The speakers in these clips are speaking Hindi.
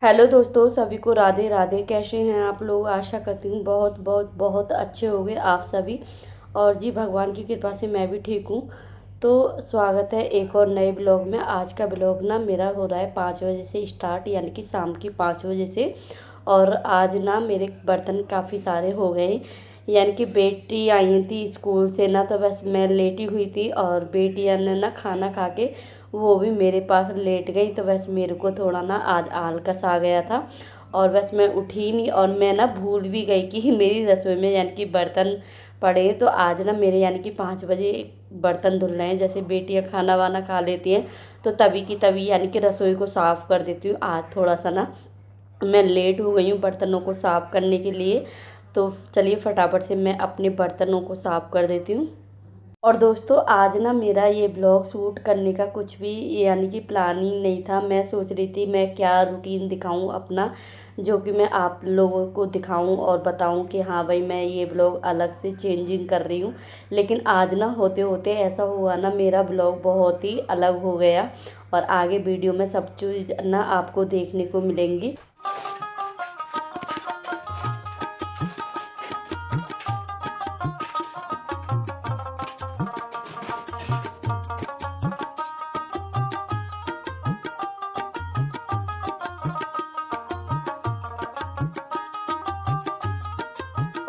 हेलो दोस्तों, सभी को राधे राधे। कैसे हैं आप लोग? आशा करती हूँ बहुत बहुत बहुत अच्छे होंगे आप सभी। और जी, भगवान की कृपा से मैं भी ठीक हूँ। तो स्वागत है एक और नए ब्लॉग में। आज का ब्लॉग ना मेरा हो रहा है 5 बजे से स्टार्ट, यानी कि शाम की 5 बजे से। और आज ना मेरे बर्तन काफ़ी सारे हो गए, यानी कि बेटी आई थी स्कूल से ना, तो बस मैं लेटी हुई थी और बेटियां ने ना खाना खा के वो भी मेरे पास लेट गई। तो बस मेरे को थोड़ा ना आज आलकस आ गया था और बस मैं उठी नहीं, और मैं ना भूल भी गई कि मेरी रसोई में यानी कि बर्तन पड़े हैं। तो आज ना मेरे यानी कि 5 बजे बर्तन धुल रहे हैं। जैसे बेटियां खाना वाना खा लेती हैं तो तभी की तभी यानी कि रसोई को साफ़ कर देती हूँ। आज थोड़ा सा ना मैं लेट हो गई हूँ बर्तनों को साफ़ करने के लिए। तो चलिए फटाफट से मैं अपने बर्तनों को साफ़ कर देती हूँ। और दोस्तों, आज ना मेरा ये ब्लॉग शूट करने का कुछ भी यानी कि प्लानिंग नहीं था। मैं सोच रही थी मैं क्या रूटीन दिखाऊं अपना, जो कि मैं आप लोगों को दिखाऊं और बताऊं कि हाँ भाई, मैं ये ब्लॉग अलग से चेंजिंग कर रही हूँ। लेकिन आज ना होते होते ऐसा हुआ ना, मेरा ब्लॉग बहुत ही अलग हो गया। और आगे वीडियो में सब चीज़ ना आपको देखने को मिलेंगी।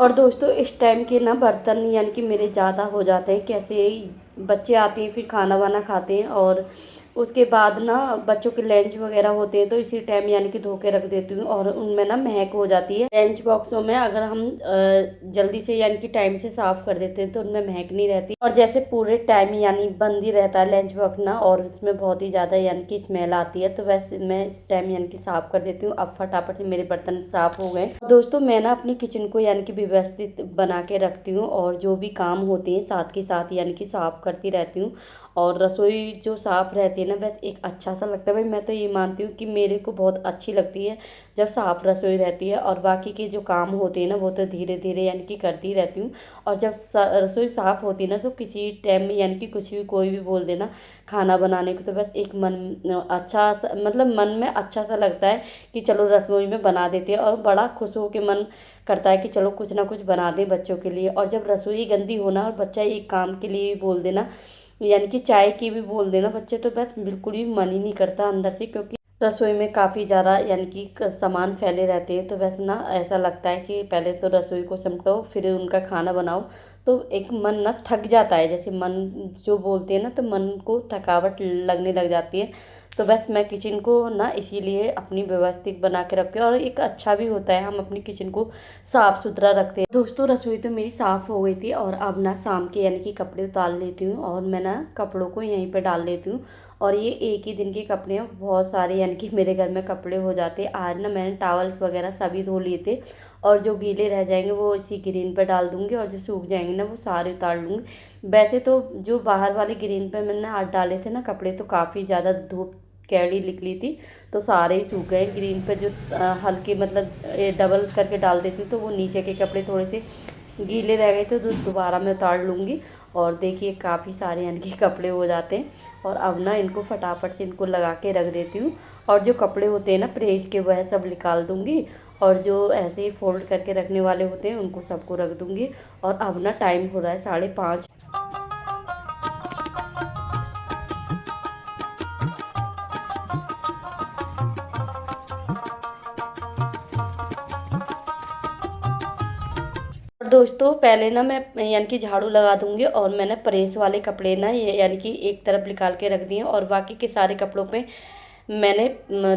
और दोस्तों, इस टाइम के ना बर्तन यानी कि मेरे ज़्यादा हो जाते हैं। कैसे बच्चे आते हैं, फिर खाना वाना खाते हैं, और उसके बाद ना बच्चों के लंच वगैरह होते हैं, तो इसी टाइम यानी कि धो के रख देती हूँ और उनमें ना महक हो जाती है। लंच बॉक्सों में अगर हम जल्दी से यानी कि टाइम से साफ़ कर देते हैं तो उनमें महक नहीं रहती। और जैसे पूरे टाइम यानी बंद ही रहता है लंच बॉक्स ना, और उसमें बहुत ही ज़्यादा यानी कि स्मेल आती है, तो वैसे मैं इस टाइम यानी कि साफ़ कर देती हूँ। अब फटाफट से मेरे बर्तन साफ़ हो गए। दोस्तों, मैं ना अपनी किचन को यानी कि व्यवस्थित बना के रखती हूँ, और जो भी काम होते हैं साथ के साथ यानी कि साफ़ करती रहती हूँ। और रसोई जो साफ़ रहती है ना, बस एक अच्छा सा लगता है। भाई, मैं तो ये मानती हूँ कि मेरे को बहुत अच्छी लगती है जब साफ़ रसोई रहती है। और बाकी के जो काम होते हैं ना, वो तो धीरे धीरे यानी कि करती रहती हूँ। और जब रसोई साफ़ होती है ना, तो किसी टाइम में यानी कि कुछ भी कोई भी बोल देना खाना बनाने को, तो बस एक मन अच्छा सा, मतलब मन में अच्छा सा लगता है कि चलो रसोई में बना देते हैं। और बड़ा खुश हो के मन करता है कि चलो कुछ ना कुछ बना दें बच्चों के लिए। और जब रसोई गंदी होना और बच्चा एक काम के लिए भी बोल देना, यानी कि चाय की भी बोल देना बच्चे, तो बस बिल्कुल भी मन ही नहीं करता अंदर से, क्योंकि रसोई में काफ़ी ज़्यादा यानी कि सामान फैले रहते हैं। तो बस ना ऐसा लगता है कि पहले तो रसोई को सिमटो, फिर उनका खाना बनाओ। तो एक मन ना थक जाता है, जैसे मन जो बोलते हैं ना, तो मन को थकावट लगने लग जाती है। तो बस मैं किचन को ना इसीलिए अपनी व्यवस्थित बना के रखती हूँ, और एक अच्छा भी होता है हम अपनी किचन को साफ़ सुथरा रखते हैं। दोस्तों, रसोई तो मेरी साफ़ हो गई थी, और अब ना शाम के यानी कि कपड़े उतार लेती हूँ, और मैं ना कपड़ों को यहीं पे डाल लेती हूँ। और ये एक ही दिन के कपड़े हैं, बहुत सारे यानी कि मेरे घर में कपड़े हो जाते हैं। आज ना मैंने टॉवल्स वगैरह सभी धो लिए थे, और जो गीले रह जाएंगे वो इसी ग्रीन पर डाल दूँगी, और जो सूख जाएंगे ना वो सारे उतार लूँगी। वैसे तो जो बाहर वाले ग्रीन पे मैंने आज डाले थे ना कपड़े, तो काफ़ी ज़्यादा धूप कैड़ी निकली थी, तो सारे ही सूख गए। ग्रीन पे जो हल्के मतलब डबल करके डाल देती हूँ, तो वो नीचे के कपड़े थोड़े से गीले रह गए थे, तो दोबारा मैं उतार लूँगी। और देखिए काफ़ी सारे यानी कि कपड़े हो जाते हैं। और अब ना इनको फटाफट से इनको लगा के रख देती हूँ। और जो कपड़े होते हैं ना प्रेस के, वह सब निकाल दूँगी, और जो ऐसे ही फोल्ड करके रखने वाले होते हैं उनको सबको रख दूँगी। और अब ना टाइम हो रहा है 5:30। और दोस्तों, पहले ना मैं यानी कि झाड़ू लगा दूंगी, और मैंने प्रेस वाले कपड़े ना ये यानी कि एक तरफ निकाल के रख दिए, और बाकी के सारे कपड़ों पे मैंने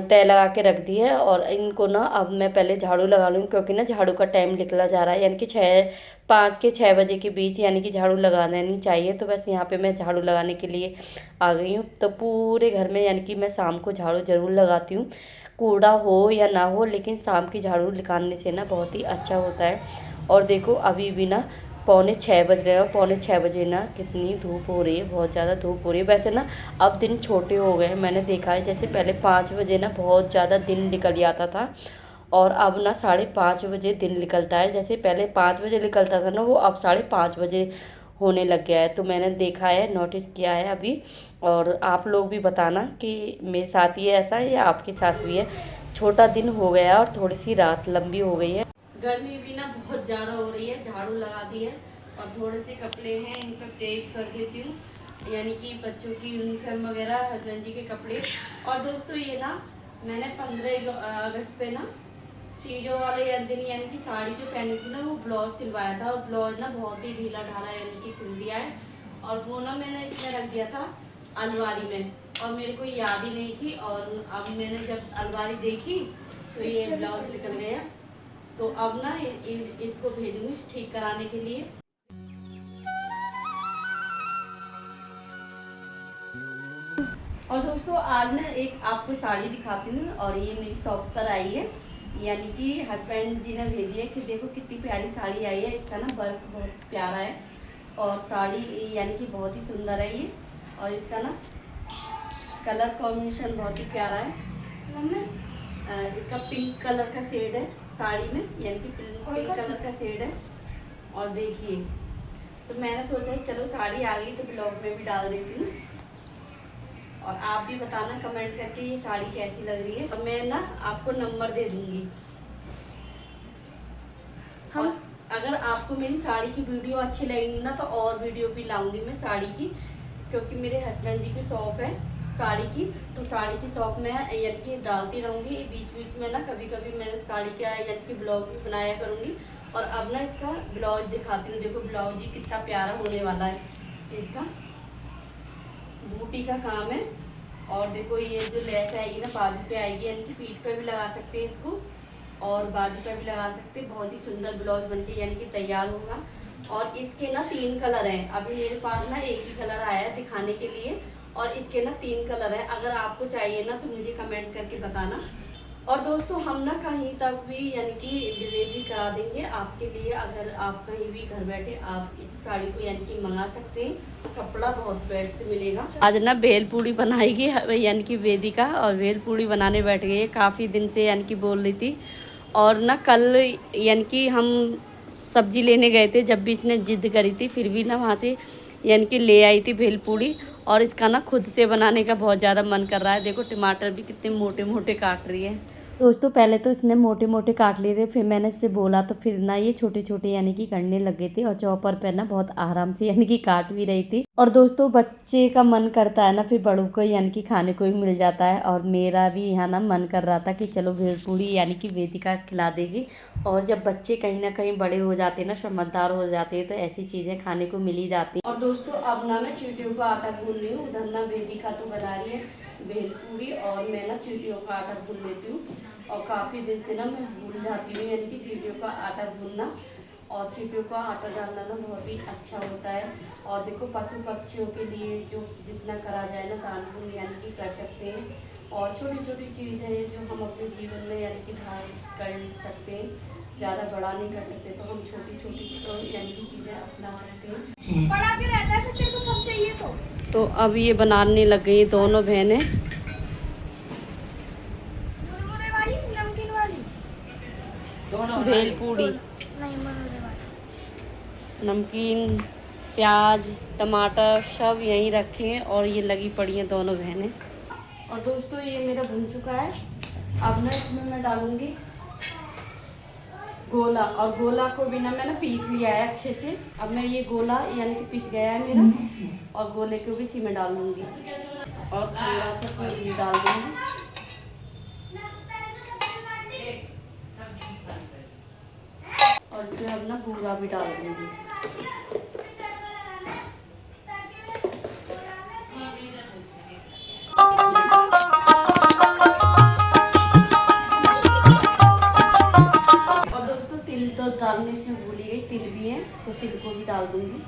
तय लगा के रख दी है। और इनको ना अब मैं पहले झाड़ू लगा लूँगी, क्योंकि ना झाड़ू का टाइम निकला जा रहा है, यानी कि 5 के 6 बजे के बीच यानी कि झाड़ू लगा देनी चाहिए। तो बस यहाँ पे मैं झाड़ू लगाने के लिए आ गई हूँ। तो पूरे घर में यानी कि मैं शाम को झाड़ू ज़रूर लगाती हूँ, कूड़ा हो या ना हो, लेकिन शाम की झाड़ू निकालने से ना बहुत ही अच्छा होता है। और देखो अभी भी ना 5:45 बज रहे हैं, और 5:45 ना कितनी धूप हो रही है, बहुत ज़्यादा धूप हो रही है। वैसे ना अब दिन छोटे हो गए हैं, मैंने देखा है। जैसे पहले 5 बजे ना बहुत ज़्यादा दिन निकल जाता था, और अब ना 5:30 बजे दिन निकलता है। जैसे पहले 5 बजे निकलता था ना, वो अब 5:30 बजे होने लग गया है। तो मैंने देखा है, नोटिस किया है अभी। और आप लोग भी बताना कि मेरे साथ ही ऐसा है या आपके साथ भी है। छोटा दिन हो गया और थोड़ी सी रात लंबी हो गई है। गर्मी भी ना बहुत ज़्यादा हो रही है, झाड़ू लगा दी है और थोड़े से कपड़े हैं इन पर प्रेस कर देती हूँ, यानी कि बच्चों की यूनिफॉर्म वगैरह, हस्बैंड जी के कपड़े। और दोस्तों ये ना मैंने 15 अगस्त पे ना तीजों वाले दिन यानी कि साड़ी जो पहनी थी ना वो ब्लाउज सिलवाया था, और ब्लाउज ना बहुत ही ढीला ढाला यानी कि सिल दिया है, और वो ना मैंने इसमें रख दिया था अलमारी में, और मेरे को याद ही नहीं थी। और अब मैंने जब अलमारी देखी तो ये ब्लाउज निकल गया। तो अब ना इसको भेजूंगी ठीक कराने के लिए। और दोस्तों आज ना एक आपको साड़ी दिखाती हूँ, और ये मेरी शॉप पर आई है, यानी कि हस्बैंड जी ने भेजी है कि देखो कितनी प्यारी साड़ी आई है। इसका ना वर्क बहुत प्यारा है और साड़ी यानी कि बहुत ही सुंदर है ये, और इसका ना कलर कॉम्बिनेशन बहुत ही प्यारा है। इसका पिंक कलर का शेड है साड़ी में, यानी कि पिंक कलर का शेड है। और देखिए, तो मैंने सोचा चलो साड़ी आ गई तो ब्लॉग में भी डाल देती हूँ, और आप भी बताना कमेंट करके ये साड़ी कैसी लग रही है। और मैं ना आपको नंबर दे दूँगी। हम अगर आपको मेरी साड़ी की वीडियो अच्छी लगेगी ना तो और वीडियो भी लाऊंगी मैं साड़ी की, क्योंकि मेरे हस्बैंड जी की शॉप है साड़ी की, तो साड़ी की शॉप में यानी कि डालती रहूँगी बीच बीच में ना, कभी कभी मैं साड़ी का यानी कि ब्लॉग भी बनाया करूँगी। और अब ना इसका ब्लाउज दिखाती हूँ। देखो ब्लाउज ही कितना प्यारा होने वाला है, इसका बूटी का काम है। और देखो ये जो लेस आएगी ना बाजू पे आएगी, यानी कि पीठ पे भी लगा सकते हैं इसको और बाजू पे भी लगा सकते हैं। बहुत ही सुंदर ब्लाउज बनके यानी कि तैयार होगा। और इसके ना 3 कलर हैं, अभी मेरे पास ना एक ही कलर आया है दिखाने के लिए, और इसके ना 3 कलर है। अगर आपको चाहिए ना तो मुझे कमेंट करके बताना। और दोस्तों हम ना कहीं तक भी यानी कि डिलीवरी करा देंगे आपके लिए, अगर आप कहीं भी घर बैठे आप इस साड़ी को यानी कि मंगा सकते हैं। कपड़ा बहुत बेस्ट मिलेगा। आज ना भेल पूड़ी बनाएगी यानी कि वेदिका, और भेल पूड़ी बनाने बैठ गई है, काफ़ी दिन से यानी कि बोल रही थी। और ना कल यानी कि हम सब्जी लेने गए थे, जब भी इसने जिद करी थी फिर भी ना वहाँ से यानी कि ले आई थी भेल पूड़ी। और इसका ना खुद से बनाने का बहुत ज़्यादा मन कर रहा है। देखो टमाटर भी कितने मोटे मोटे काट रही है। दोस्तों पहले तो इसने मोटे मोटे काट लिए थे, फिर मैंने इससे बोला तो फिर ना ये छोटे छोटे यानी कि करने लग गए थे, और चॉपर पर ना बहुत आराम से यानी कि काट भी रही थी। और दोस्तों बच्चे का मन करता है ना फिर बड़ों को यानी कि खाने को भी मिल जाता है, और मेरा भी यहाँ ना मन कर रहा था कि चलो भेलपूड़ी यानी कि वेदिका खिला देगी। और जब बच्चे कहीं ना कहीं बड़े हो जाते हैं ना, समझदार हो जाते हैं, तो ऐसी चीज़ें खाने को मिल ही जाती हैं। और दोस्तों अब ना मैं चीटियों का आटा भून रही हूँ, उधर ना वेदिका तो बना रही है भेलपूड़ी, और मैं ना चीटियों का आटा भून लेती हूँ। और काफ़ी दिन से ना मैं भूल जाती हूँ यानी कि चीटियों का आटा भूनना, और चीटियों का आटा डालना ना बहुत ही अच्छा होता है। और देखो पशु पक्षियों के लिए जो जितना करा जाए ना दान पुण्य यानी कि कर सकते हैं। और छोटी छोटी चीज़ें हैं जो हम अपने जीवन में यानी कि धारण कर सकते हैं, ज़्यादा बड़ा नहीं कर सकते, तो हम छोटी छोटी तो यानी कि चीज़ें अपना सकते हैं। बड़ा भी रहता है फिर तो सब चाहिए। तो अब ये बनाने लग गई दोनों बहनें भेलपूड़ी। नमकीन प्याज टमाटर सब यहीं रखे हैं, और ये लगी पड़ी हैं दोनों बहनें। और दोस्तों ये मेरा भुन चुका है। अब ना इसमें मैं डालूंगी गोला, और गोला को भी ना मैंने पीस लिया है अच्छे से। अब मैं ये गोला यानी कि पीस गया है मेरा, और गोले को भी इसी में डाल दूँगी, और थोड़ा सा पनीर डाल दूँगी। और इसमें अब ना बूरा भी डाल दूँगी। और दोस्तों तिल तो डालने इसमें भूल ही गई, तिल भी है तो तिल को भी डाल दूँगी।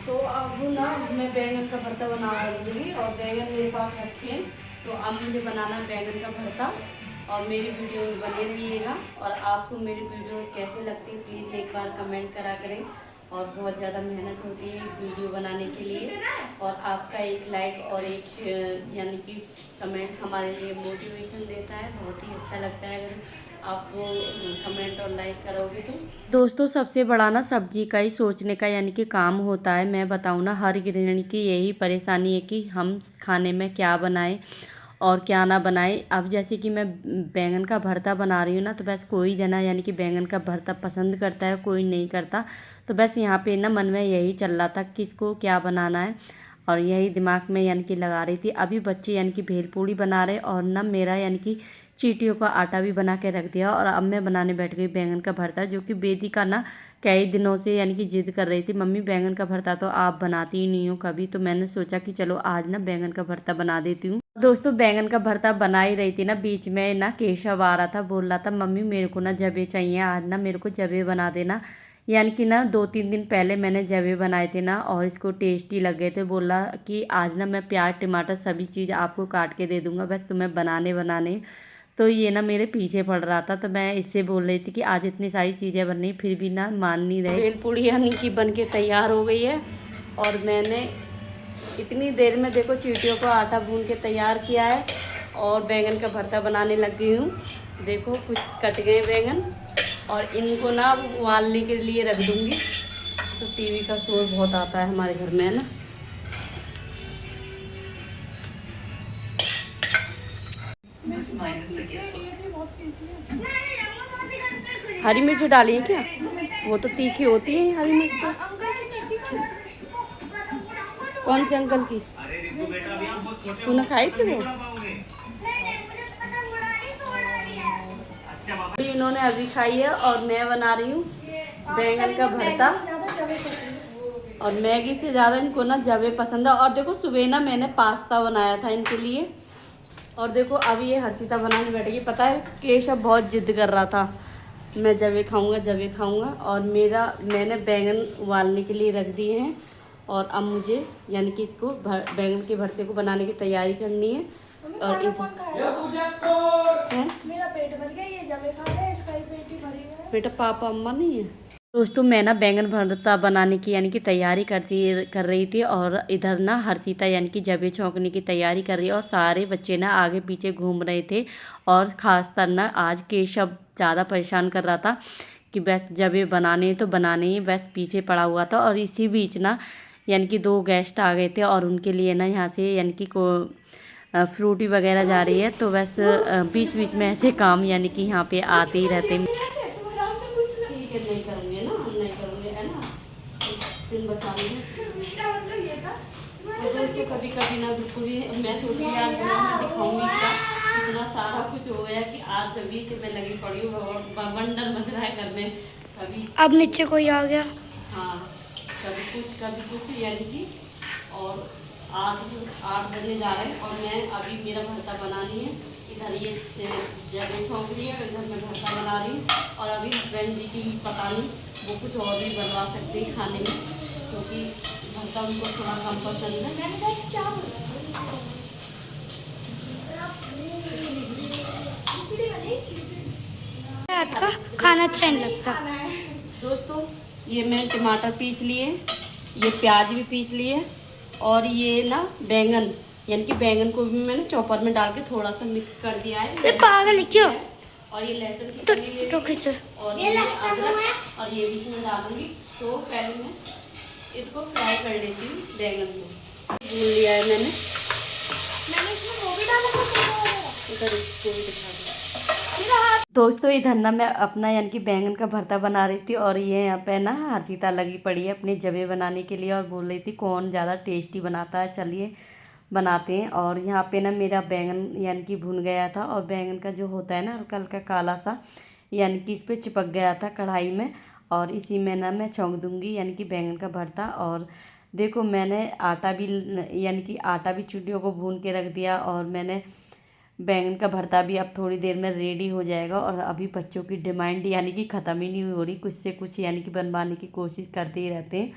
तो अब ना मैं बैंगन का भरता बना लूँगी, और बैंगन मेरे पास रखे हैं, तो अब मुझे बनाना है बैंगन का भरता। और मेरी वीडियो में बने रहिएगा। और आपको मेरी वीडियोस कैसे लगती है प्लीज़ एक बार कमेंट करा करें। और बहुत ज़्यादा मेहनत होती है वीडियो बनाने के लिए, और आपका एक लाइक और एक यानी कि कमेंट हमारे लिए मोटिवेशन देता है, बहुत ही अच्छा लगता है अगर आप वो कमेंट और लाइक करोगे तो। दोस्तों सबसे बड़ा ना सब्जी का ही सोचने का यानी कि काम होता है। मैं बताऊँ ना, हर गृहिणी की यही परेशानी है कि हम खाने में क्या बनाएं और क्या ना बनाएं। अब जैसे कि मैं बैंगन का भरता बना रही हूँ ना, तो बस कोई जना यानी कि बैंगन का भरता पसंद करता है, कोई नहीं करता। तो बस यहाँ पे ना मन में यही चल रहा था कि इसको क्या बनाना है, और यही दिमाग में यानी कि लगा रही थी। अभी बच्चे यानी कि भेलपूड़ी बना रहे, और ना मेरा यानी कि चींटियों का आटा भी बना के रख दिया, और अब मैं बनाने बैठ गई बैंगन का भरता, जो कि बेदी का ना कई दिनों से यानी कि जिद कर रही थी, मम्मी बैंगन का भरता तो आप बनाती ही नहीं हो कभी। तो मैंने सोचा कि चलो आज ना बैंगन का भरता बना देती हूँ। दोस्तों बैंगन का भरता बना ही रही थी ना, बीच में ना केशव आ रहा था, बोल रहा था मम्मी मेरे को ना जबे चाहिए, आज ना मेरे को जबे बना देना। यानी कि ना 2-3 दिन पहले मैंने जबे बनाए थे ना, और इसको टेस्टी लग गए थे। बोला कि आज ना मैं प्याज टमाटर सभी चीज़ आपको काट के दे दूँगा, बस तुम्हें बनाने। तो ये ना मेरे पीछे पड़ रहा था, तो मैं इससे बोल रही थी कि आज इतनी सारी चीज़ें बन रही, फिर भी ना मान नहीं रहे। भेलपूड़ी यानी कि बन के तैयार हो गई है, और मैंने इतनी देर में देखो चींटियों को आटा भून के तैयार किया है, और बैंगन का भरता बनाने लग गई हूँ। देखो कुछ कट गए बैंगन, और इनको ना उबालने के लिए रख दूँगी। तो टीवी का शोर बहुत आता है हमारे घर में, है ना। हरी मिर्च डाली है क्या? वो तो तीखी होती है हरी मिर्च तो। कौन से अंकल की? तूने खाई थी वो? इन्होंने अभी खाई है, और मैं बना रही हूँ बैंगन का भरता। और मैगी से ज़्यादा इनको ना जवे पसंद है। और देखो सुबह ना मैंने पास्ता बनाया था इनके लिए, और देखो अभी ये हर्षिता बनाने बैठेगी। पता है केशव बहुत जिद कर रहा था, मैं जवे खाऊंगा जवे खाऊंगा, और मैंने बैंगन उबालने के लिए रख दिए हैं। और अब मुझे यानी कि इसको बैंगन के भरते को बनाने की तैयारी करनी है। और मेरा पेट भर गया, ये जवे खा रहे हैं, इसका ही पेट ही भरी है। बेटा पापा अम्मा नहीं है। दोस्तों मैं ना बैंगन भरता बनाने की यानी कि तैयारी कर रही थी, और इधर ना हर्षिता यानी कि जबे छौंकने की तैयारी कर रही है, और सारे बच्चे ना आगे पीछे घूम रहे थे। और ख़ासतर ना आज केशव ज़्यादा परेशान कर रहा था कि बस जबे बनाने तो बनाने ही, बस पीछे पड़ा हुआ था। और इसी बीच ना यानी कि 2 गेस्ट आ गए थे, और उनके लिए ना यहाँ से यानी कि फ्रूटी वगैरह जा रही है। तो बस बीच बीच में ऐसे काम यानी कि यहाँ पे आते ही रहते हैं। ठीक है, नहीं करूँगे ना, नहीं करूँगे, है ना, दिन बचा लेंगे। तो दोस्तों कभी कभी ना बिल्कुल ही मैं सोच रही आज मैं दिखाऊंगी क्या, इतना सारा कुछ हो गया कि आज जब से मैं लगी पड़ी हूँ, और बंडल मच रहा है घर में। कभी अब नीचे कोई आ गया। हाँ, कभी कुछ यानी कि। और 8 बजे जा रहे हैं, और मैं अभी मेरा भरता बनानी है। इधर ये जगह छोंक रही है, इधर मैं भरता बना रही हूँ। और अभी हस्बैंड जी की पता नहीं, वो कुछ और भी बनवा सकते हैं खाने में, क्योंकि भरता उनको थोड़ा कम पसंद है। आपका खाना अच्छा नहीं लगता। दोस्तों ये मैं टमाटर पीस लिए, ये प्याज भी पीस लिए, और ये ना बैंगन यानी कि बैंगन को भी मैंने चॉपर में डाल के थोड़ा सा मिक्स कर दिया है। पागल है क्यों? और ये लहसुन की कली ले ली, और ये अदरक, और ये भी इसमें डालूंगी। तो पहले मैं इसको फ्राई कर लेती हूँ बैंगन को। भून लिया है मैंने इसमें वो भी डाला था, इधर इसको भी दिखा दूँ। दोस्तों इधर ना मैं अपना यानी कि बैंगन का भरता बना रही थी, और ये यहाँ पे ना हर्षिता लगी पड़ी है अपने जबे बनाने के लिए, और बोल रही थी कौन ज़्यादा टेस्टी बनाता है, चलिए बनाते हैं। और यहाँ पे ना मेरा बैंगन यानी कि भुन गया था, और बैंगन का जो होता है ना हल्का हल्का काला सा यानी कि इस पर चिपक गया था कढ़ाई में। और इसी में ना मैं छौंक दूँगी यानी कि बैंगन का भरता। और देखो मैंने आटा भी यानी कि आटा भी चींटियों को भून के रख दिया, और मैंने बैंगन का भरता भी अब थोड़ी देर में रेडी हो जाएगा। और अभी बच्चों की डिमांड यानी कि ख़त्म ही नहीं हो रही, कुछ से कुछ यानी कि बनवाने की कोशिश करते ही रहते हैं।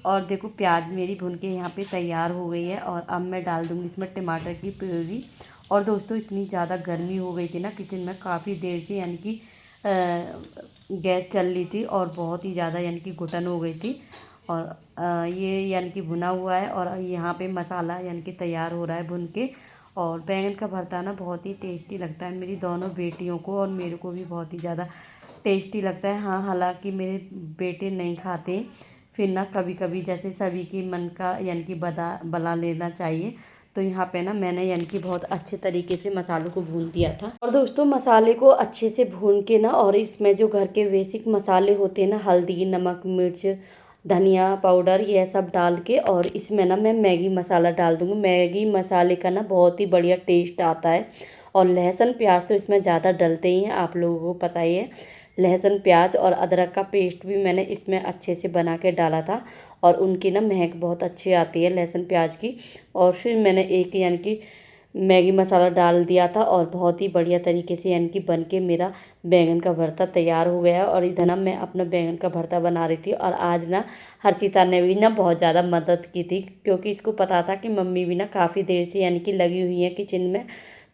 और देखो प्याज मेरी भून के यहाँ पे तैयार हो गई है, और अब मैं डाल दूँगी इसमें टमाटर की प्यूरी। और दोस्तों इतनी ज़्यादा गर्मी हो गई थी ना किचन में, काफ़ी देर से यानी कि गैस चल रही थी, और बहुत ही ज़्यादा यानी कि घुटन हो गई थी। और ये यानी कि भुना हुआ है, और यहाँ पे मसाला यानी कि तैयार हो रहा है भुन के। और बैंगन का भरता ना बहुत ही टेस्टी लगता है, मेरी दोनों बेटियों को और मेरे को भी बहुत ही ज़्यादा टेस्टी लगता है। हाँ, हालांकि मेरे बेटे नहीं खाते, फिर ना कभी कभी जैसे सभी की मन का यानी कि बना लेना चाहिए। तो यहाँ पे ना मैंने यानी कि बहुत अच्छे तरीके से मसालों को भून दिया था। और दोस्तों मसाले को अच्छे से भून के ना, और इसमें जो घर के बेसिक मसाले होते हैं ना, हल्दी, नमक, मिर्च, धनिया पाउडर, ये सब डाल के, और इसमें ना मैं मैगी मसाला डाल दूँगी। मैगी मसाले का ना बहुत ही बढ़िया टेस्ट आता है। और लहसुन प्याज तो इसमें ज़्यादा डलते ही हैं, आप लोगों को पता ही है। लहसुन प्याज और अदरक का पेस्ट भी मैंने इसमें अच्छे से बना के डाला था, और उनकी ना महक बहुत अच्छी आती है लहसुन प्याज की। और फिर मैंने एक यानी कि मैगी मसाला डाल दिया था, और बहुत ही बढ़िया तरीके से यानी कि बन के मेरा बैंगन का भरता तैयार हो गया। और इधर ना मैं अपना बैंगन का भरता बना रही थी, और आज ना हर्षिता ने भी ना बहुत ज़्यादा मदद की थी, क्योंकि इसको पता था कि मम्मी भी ना काफ़ी देर से यानी कि लगी हुई है किचन में।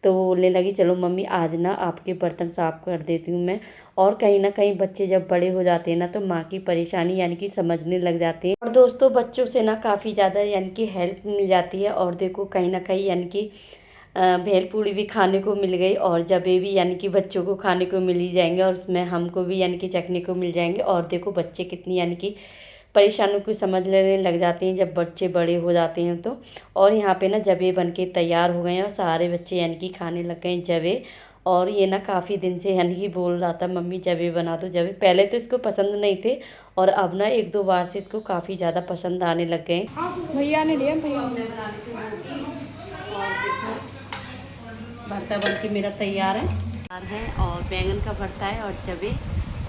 तो वो बोलने लगी चलो मम्मी आज ना आपके बर्तन साफ़ कर देती हूँ मैं। और कहीं ना कहीं बच्चे जब बड़े हो जाते हैं ना, तो माँ की परेशानी यानी कि समझने लग जाते हैं। और दोस्तों बच्चों से ना काफ़ी ज़्यादा यानी कि हेल्प मिल जाती है। और देखो कहीं ना कहीं यानी कि भेलपूड़ी भी खाने को मिल गई, और जबे भी यानी कि बच्चों को खाने को मिल ही जाएंगे, और उसमें हमको भी यानी कि चखने को मिल जाएंगे। और देखो बच्चे कितनी यानी कि परेशानियों को समझ लेने लग जाते हैं जब बच्चे बड़े हो जाते हैं तो। और यहाँ पे ना जबे बन के तैयार हो गए हैं, और सारे बच्चे यानी कि खाने लग गए हैं जबे। और ये ना काफ़ी दिन से यानी कि बोल रहा था मम्मी जबे बना दो जबे। पहले तो इसको पसंद नहीं थे, और अब ना एक दो बार से इसको काफ़ी ज़्यादा पसंद आने लग गए। भैया ने लिया भैया हमने बना ली थी रोटी, और देखो भरता बन के मेरा तैयार है। और बैंगन का भरता है, और जबे,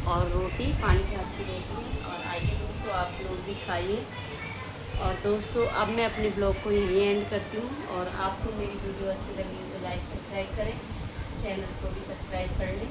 और रोटी, पानी के हाथ की रोटी। और आइए दोस्तों आप लोग भी खाइए। और दोस्तों अब मैं अपने ब्लॉग को यहीं एंड करती हूँ। और आपको मेरी वीडियो अच्छी लगी तो लाइक सब्सक्राइब करें, चैनल को भी सब्सक्राइब कर लें।